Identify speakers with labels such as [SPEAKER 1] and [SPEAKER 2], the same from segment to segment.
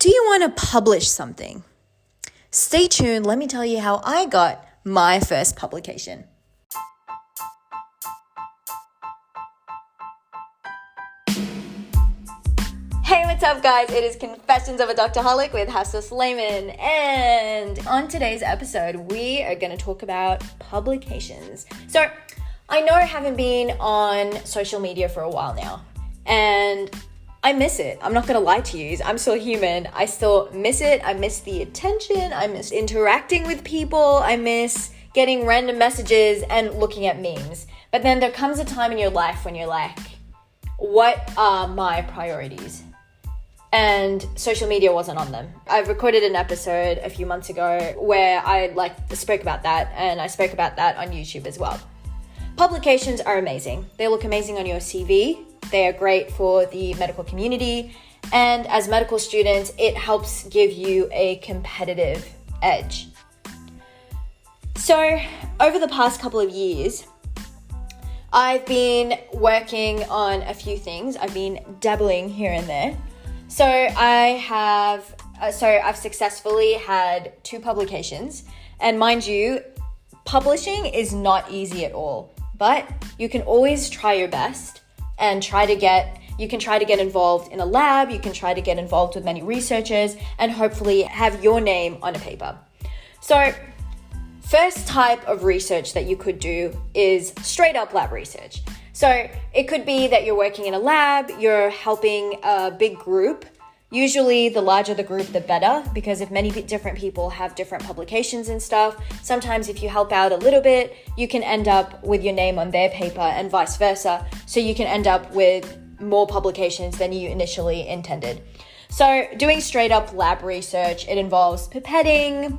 [SPEAKER 1] Do you want to publish something? Stay tuned. Let me tell you how I got my first publication. Hey, what's up guys? It is Confessions of a Doctorholic with Hafsa Sulaiman, and on today's episode we are going to talk about publications. So I know I haven't been on social media for a while now, and I miss it. I'm not going to lie to you. I'm still human. I still miss it. I miss the attention. I miss interacting with people. I miss getting random messages and looking at memes. But then there comes a time in your life when you're like, what are my priorities? And social media wasn't on them. I recorded an episode a few months ago where I spoke about that, and I spoke about that on YouTube as well. Publications are amazing. They look amazing on your CV. They are great for the medical community, and as medical students, it helps give you a competitive edge. So over the past couple of years, I've been working on a few things. I've been dabbling here and there. So I've successfully had 2 publications, and mind you, publishing is not easy at all, but you can always try your best and you can try to get involved in a lab, you can try to get involved with many researchers, and hopefully have your name on a paper. So first type of research that you could do is straight up lab research. So it could be that you're working in a lab, you're helping a big group. Usually the larger the group, the better, because if many different people have different publications and stuff, sometimes if you help out a little bit, you can end up with your name on their paper and vice versa. So you can end up with more publications than you initially intended. So doing straight up lab research, it involves pipetting.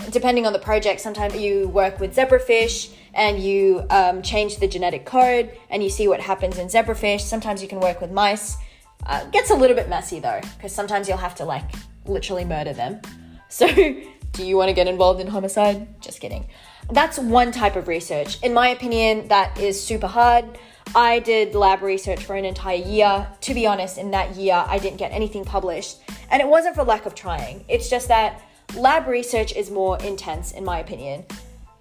[SPEAKER 1] Depending on the project, sometimes you work with zebrafish and you change the genetic code and you see what happens in zebrafish. Sometimes you can work with mice. Gets a little bit messy though, because sometimes you'll have to literally murder them. So do you want to get involved in homicide? Just kidding. That's one type of research. In my opinion, that is super hard. I did lab research for an entire year. To be honest, in that year, I didn't get anything published. And it wasn't for lack of trying. It's just that lab research is more intense, in my opinion.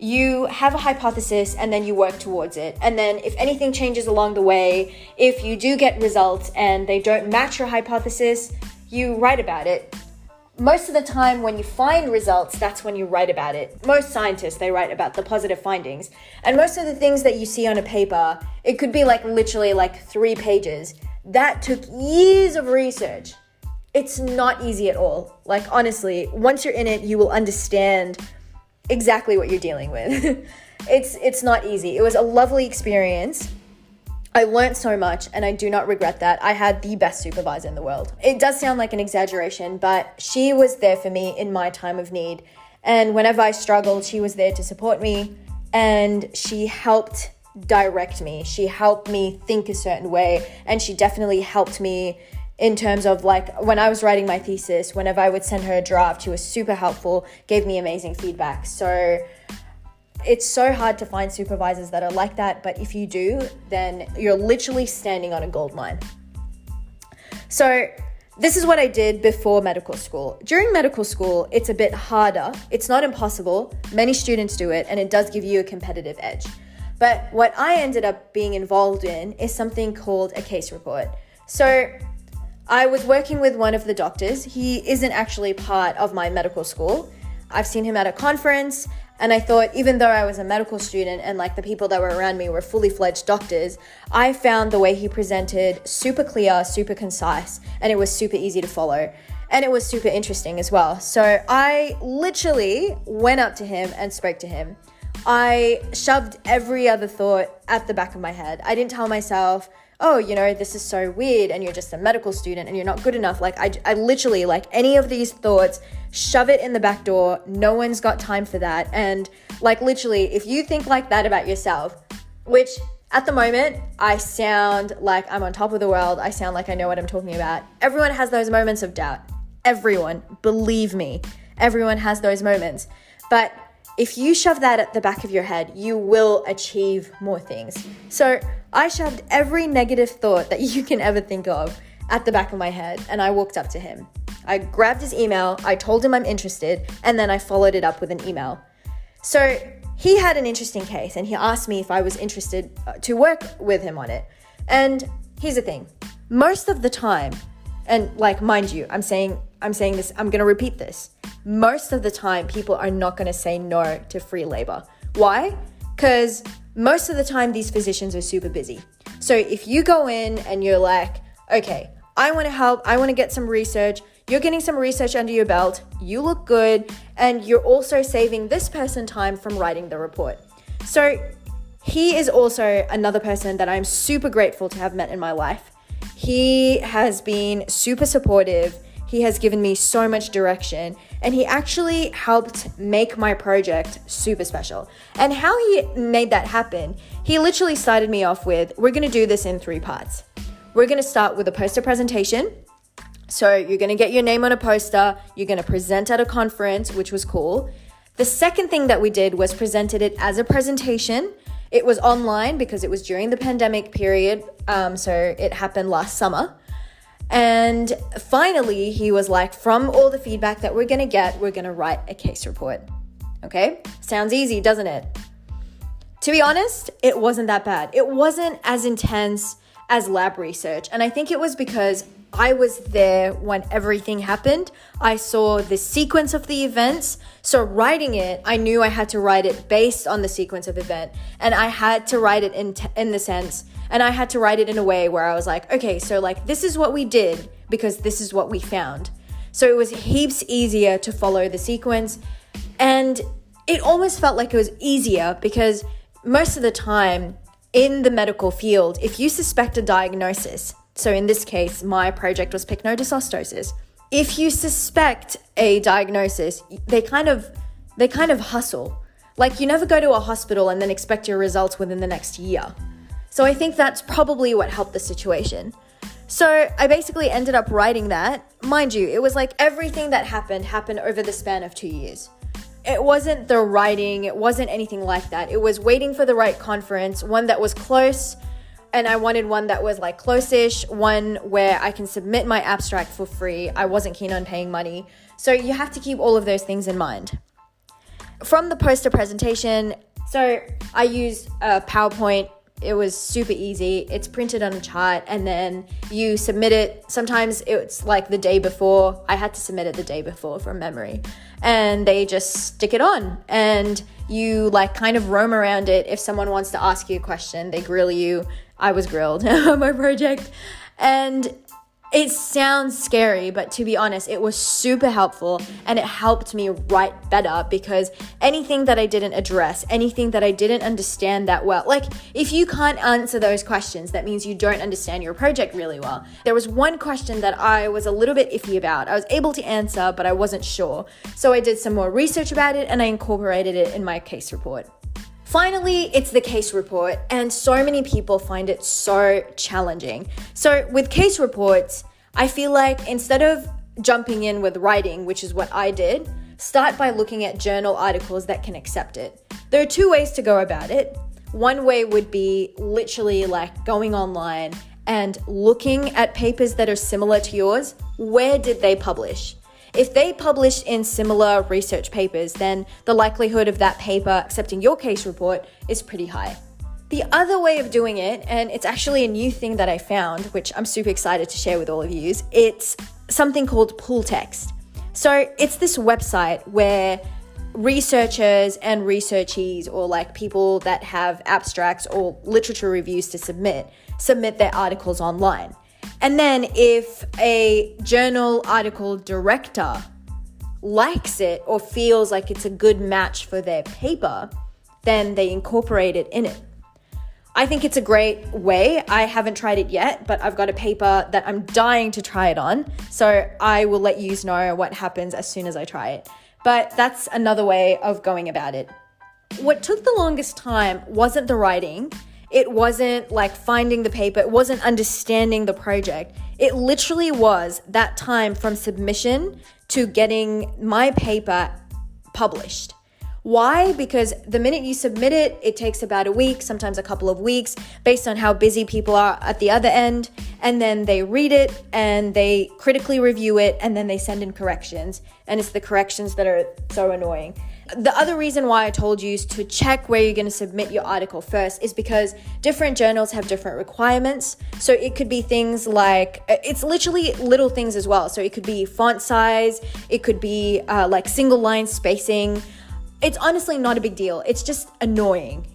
[SPEAKER 1] You have a hypothesis and then you work towards it. And then if anything changes along the way, if you do get results and they don't match your hypothesis, you write about it. Most of the time when you find results, that's when you write about it. Most scientists, they write about the positive findings. And most of the things that you see on a paper, it could be literally 3 pages. That took years of research. It's not easy at all. Honestly, once you're in it, you will understand exactly what you're dealing with. It's not easy. It was a lovely experience. I learned so much and I do not regret that. I had the best supervisor in the world. It does sound like an exaggeration, but she was there for me in my time of need. And whenever I struggled, she was there to support me, and she helped direct me. She helped me think a certain way, and she definitely helped me in terms of when I was writing my thesis, whenever I would send her a draft, she was super helpful, gave me amazing feedback. So it's so hard to find supervisors that are like that, but if you do, then you're literally standing on a gold mine. So this is what I did before medical school. During medical school, it's a bit harder. It's not impossible. Many students do it, and it does give you a competitive edge. But what I ended up being involved in is something called a case report. So I was working with one of the doctors. He isn't actually part of my medical school. I've seen him at a conference, and I thought, even though I was a medical student and the people that were around me were fully fledged doctors, I found the way he presented super clear, super concise, and it was super easy to follow. And it was super interesting as well. So I literally went up to him and spoke to him. I shoved every other thought at the back of my head. I didn't tell myself, oh, this is so weird and you're just a medical student and you're not good enough. I literally, any of these thoughts, shove it in the back door. No one's got time for that. And literally, if you think like that about yourself, which at the moment, I sound like I'm on top of the world. I sound like I know what I'm talking about. Everyone has those moments of doubt. Everyone, believe me, everyone has those moments. But if you shove that at the back of your head, you will achieve more things. So I shoved every negative thought that you can ever think of at the back of my head, and I walked up to him. I grabbed his email, I told him I'm interested, and then I followed it up with an email. So he had an interesting case, and he asked me if I was interested to work with him on it. And here's the thing. Most of the time, and like, mind you, I'm saying this, I'm going to repeat this. Most of the time, people are not going to say no to free labor. Why? Because most of the time, these physicians are super busy. So if you go in and you're like, okay, I want to help, I want to get some research, you're getting some research under your belt, you look good, and you're also saving this person time from writing the report. So he is also another person that I'm super grateful to have met in my life. He has been super supportive. He has given me so much direction, and he actually helped make my project super special. And how he made that happen, he literally started me off with, we're going to do this in 3 parts. We're going to start with a poster presentation. So you're going to get your name on a poster. You're going to present at a conference, which was cool. The second thing that we did was presented it as a presentation. It was online because it was during the pandemic period. So it happened last summer. And finally, he was like, from all the feedback that we're going to get, we're going to write a case report. Okay? Sounds easy, doesn't it? To be honest, it wasn't that bad. It wasn't as intense as lab research. And I think it was because I was there when everything happened. I saw the sequence of the events. So writing it, I knew I had to write it based on the sequence of event. And I had to write it in the sense, and I had to write it in a way where I was like, okay, so like this is what we did because this is what we found. So it was heaps easier to follow the sequence. And it almost felt like it was easier because most of the time in the medical field, if you suspect a diagnosis, so in this case, my project was pycnodysostoses. If you suspect a diagnosis, they kind of hustle. Like, you never go to a hospital and then expect your results within the next year. So I think that's probably what helped the situation. So I basically ended up writing that. Mind you, it was like everything that happened over the span of 2 years. It wasn't the writing, it wasn't anything like that. It was waiting for the right conference, one that was close, and I wanted one that was like close-ish, one where I can submit my abstract for free. I wasn't keen on paying money. So you have to keep all of those things in mind. From the poster presentation, so I used a PowerPoint. It was super easy. It's printed on a chart and then you submit it. Sometimes it's like the day before. I had to submit it the day before from memory. And they just stick it on and you like kind of roam around it. If someone wants to ask you a question, they grill you. I was grilled on my project. And it sounds scary, but to be honest, it was super helpful and it helped me write better because anything that I didn't address, anything that I didn't understand that well, like if you can't answer those questions, that means you don't understand your project really well. There was one question that I was a little bit iffy about. I was able to answer, but I wasn't sure. So I did some more research about it and I incorporated it in my case report. Finally, it's the case report, and so many people find it so challenging. So with case reports, I feel like instead of jumping in with writing, which is what I did, start by looking at journal articles that can accept it. There are 2 ways to go about it. One way would be literally like going online and looking at papers that are similar to yours. Where did they publish? If they published in similar research papers, then the likelihood of that paper accepting your case report is pretty high. The other way of doing it, and it's actually a new thing that I found, which I'm super excited to share with all of you, it's something called pull text. So it's this website where researchers and researchees or like people that have abstracts or literature reviews to submit their articles online. And then if a journal article director likes it or feels like it's a good match for their paper, then they incorporate it in it. I think it's a great way. I haven't tried it yet, but I've got a paper that I'm dying to try it on. So I will let you know what happens as soon as I try it. But that's another way of going about it. What took the longest time wasn't the writing. It wasn't like finding the paper. It wasn't understanding the project. It literally was that time from submission to getting my paper published. Why? Because the minute you submit it, it takes about a week, sometimes a couple of weeks, based on how busy people are at the other end. And then they read it and they critically review it, and then they send in corrections. And it's the corrections that are so annoying. The other reason why I told you to check where you're going to submit your article first is because different journals have different requirements. So it could be things like, it's literally little things as well. So it could be font size, it could be like single line spacing. It's honestly not a big deal. It's just annoying,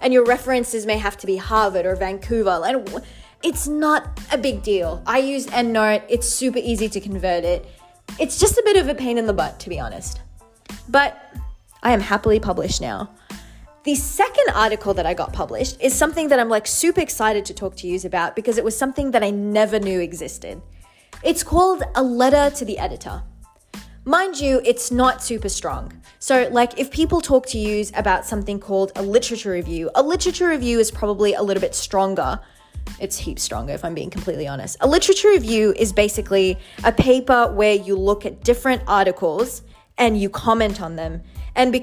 [SPEAKER 1] and your references may have to be Harvard or Vancouver. And it's not a big deal. I use EndNote. It's super easy to convert it. It's just a bit of a pain in the butt, to be honest. But I am happily published now. The second article that I got published is something that I'm super excited to talk to you about because it was something that I never knew existed. It's called a letter to the editor. Mind you, it's not super strong. So if people talk to you about something called a literature review is probably a little bit stronger. It's heaps stronger if I'm being completely honest. A literature review is basically a paper where you look at different articles and you comment on them. And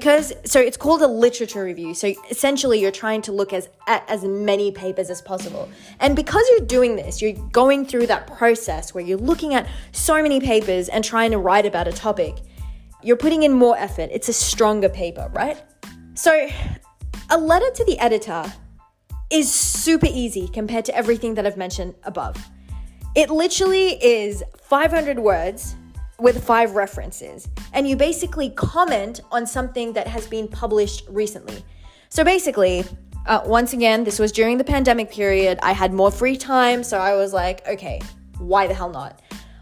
[SPEAKER 1] so it's called a literature review. So essentially you're trying to look at as many papers as possible. And because you're doing this, you're going through that process where you're looking at so many papers and trying to write about a topic. You're putting in more effort. It's a stronger paper, right? So a letter to the editor is super easy compared to everything that I've mentioned above. It literally is 500 words with 5 references, and you basically comment on something that has been published recently. So basically, once again, this was during the pandemic period. I had more free time, so I was like, okay, why the hell not?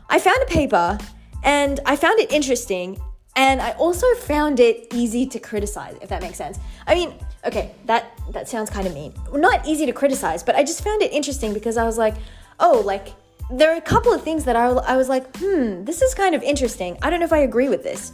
[SPEAKER 1] I found a paper, and I found it interesting, and I also found it easy to criticize, if that makes sense. I mean, okay, that sounds kind of mean. Not easy to criticize, but I just found it interesting because I was like, there are a couple of things that I was like, this is kind of interesting. I don't know if I agree with this.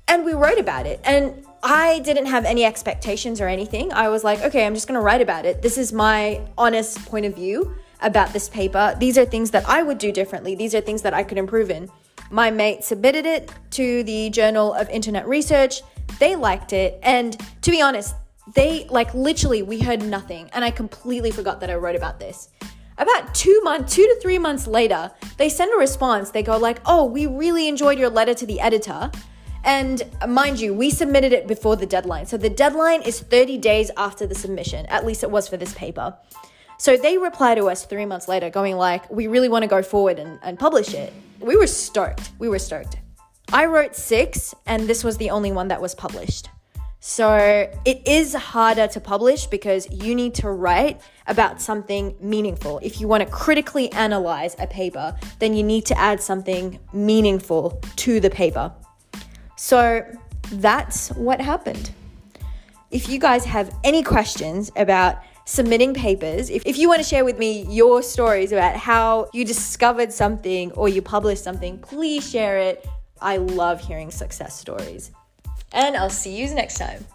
[SPEAKER 1] And we wrote about it. And I didn't have any expectations or anything. I was like, okay, I'm just going to write about it. This is my honest point of view about this paper. These are things that I would do differently. These are things that I could improve in. My mate submitted it to the Journal of Internet Research. They liked it. And to be honest, they literally, we heard nothing. And I completely forgot that I wrote about this. About 2 to 3 months later, they send a response. They go oh, we really enjoyed your letter to the editor. And mind you, we submitted it before the deadline. So the deadline is 30 days after the submission. At least it was for this paper. So they reply to us 3 months later going we really want to go forward and publish it. We were stoked. I wrote 6 and this was the only one that was published. So it is harder to publish because you need to write about something meaningful. If you want to critically analyze a paper, then you need to add something meaningful to the paper. So that's what happened. If you guys have any questions about submitting papers, if you want to share with me your stories about how you discovered something or you published something, please share it. I love hearing success stories. And I'll see you next time.